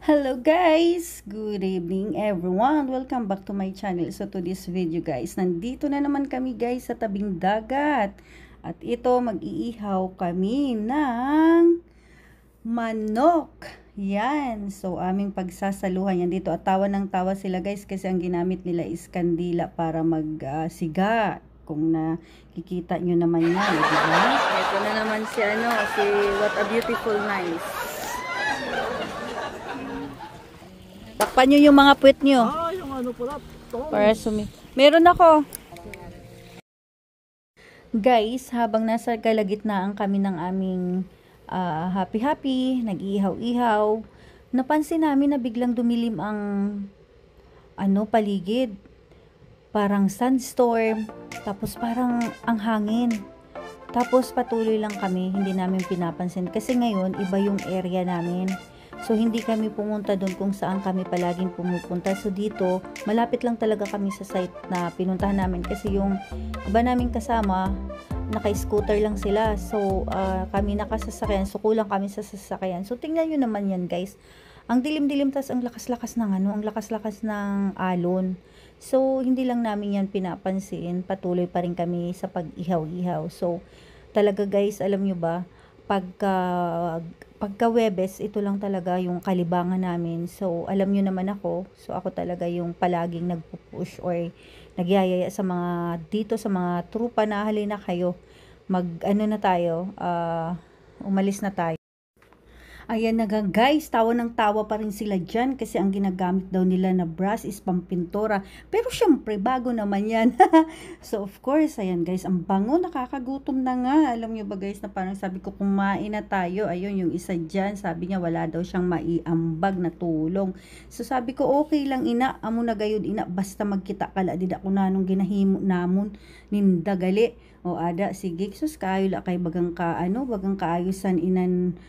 Hello guys! Good evening everyone! Welcome back to my channel. So to this video guys, nandito na naman kami guys sa tabing dagat. At ito, mag-iihaw kami ng manok. Yan. So aming pagsasaluhan yan dito. At tawa ng tawa sila guys kasi ang ginamit nila is kandila para magsiga. Kung nakikita nyo naman yan. Diba? Ito na naman si What a Beautiful Night. Takpan nyo yung mga puwet nyo. Yung ano pala. Para meron ako. Guys, habang nasa kalagitnaan kami ng aming happy-happy, nag-ihaw-ihaw, napansin namin na biglang dumilim ang paligid. Parang sandstorm, tapos parang ang hangin. Tapos patuloy lang kami, hindi namin pinapansin. Kasi ngayon, iba yung area namin. So, hindi kami pumunta doon kung saan kami palaging pumupunta. So, dito, malapit lang talaga kami sa site na pinuntahan namin. Kasi yung iba naming kasama, naka-scooter lang sila. So, kami nakasasakyan. So, kulang kami sa sasakyan. So, tingnan nyo naman yan, guys. Ang dilim-dilim, tas ang lakas-lakas ng ang lakas-lakas ng alon. So, hindi lang namin yan pinapansin. Patuloy pa rin kami sa pag-ihaw-ihaw. So, talaga guys, alam nyo ba, pagka Webes, ito lang talaga yung kalibangan namin. So, alam nyo naman ako. So, ako talaga yung palaging nagpupush or nagyayaya sa mga dito sa mga trupa na halina kayo. Na tayo, umalis na tayo. Ayan na guys, tawa ng tawa pa rin sila dyan kasi ang ginagamit daw nila na brush is pampintura. Pero syempre, bago naman yan. So of course, ayan guys, ang bango, nakakagutom na nga. Alam nyo ba guys, na parang sabi ko kumain na tayo. Ayun, yung isa dyan, sabi niya wala daw siyang maiambag na tulong. So sabi ko, okay lang ina, amo na gayud ina, basta magkita kala, dida ko na nung ginahimo namon, nindagali. O ada, sige, sus kayo la kay bagang kaayusan inan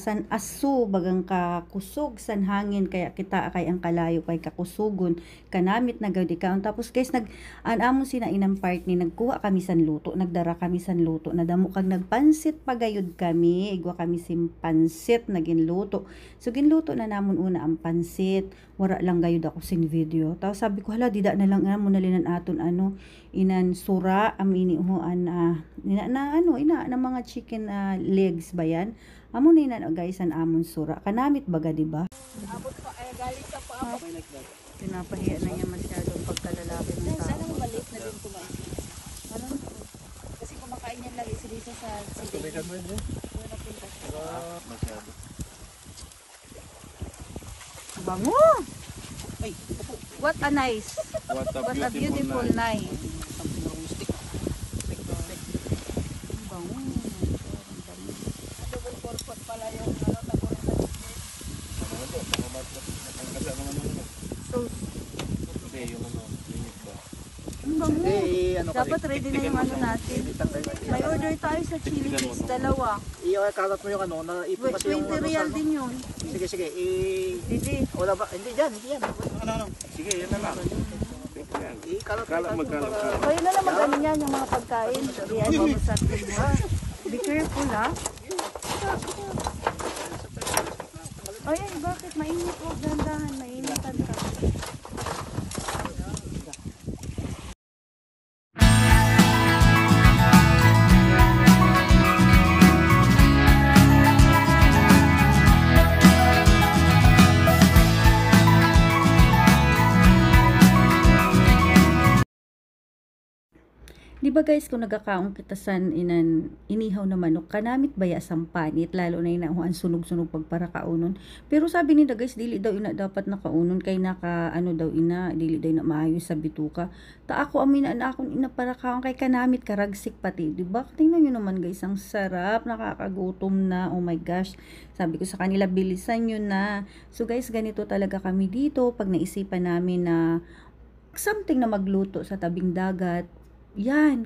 san aso bagang ka kusog san hangin kaya kita kay ang kalayo kay kakusugon kanamit na gawdi kaon. Tapos guys amon sina inang part ni nagkuha kami san luto, nagdara kami san luto, nadamo kag nagpansit pagayod kami, igwa kami sim pansit na ginluto. So ginluto na namon una ang pansit, wara lang gayud ako sin video. Tapos sabi ko hala dida na lang mo nalinan aton inan sura amini uhoan ina na mga chicken legs ba yan. Amo ni na guys an amon sura. Kanamit baga di ba? Abot pa ay galing sa paabot. Pinapahiya na niya masyadong pagkalalaki ng tao. Sana maliit na din kumain. Ano? Kasi kumakain yan lagi sila sa city. Masyado. Bango! Ay, What a nice. What a beautiful night. Bango. double purpose pala yung tapunan sa business. So, Hindi, yung limit ba? ang bango. Dapat ready na yung natin. May order tayo sa chili fish, dalawa. Kalat mo yung naipon kasi yung 20 real din yun. Sige. Hindi. Wala ba? Hindi yan. Sige, yan na lang. Kalat magkalat. Kayo na lang mag-ano yan, yung mga pagkain. Diyan mo sa atin mo. Be careful ha. Ay, bakit? Mainit po. Dandahan. Mainitan ka. Di ba guys, kung nagkakaong kita san inihaw na manok, kanamit baya sang panit, lalo na inahuan sunog-sunog pagparakaunon. Pero sabi nila guys, dili daw ina dapat nakaunon, kay dili daw ina maayos sa bituka. Ta ako amin na akong ina parakaon kay kanamit karagsik pati, di ba? Tingnan niyo naman guys, ang sarap, nakakagutom na, oh my gosh. Sabi ko sa kanila, bilisan niyo na. So guys, ganito talaga kami dito, pag naisipan namin na something na magluto sa tabing dagat. Yan,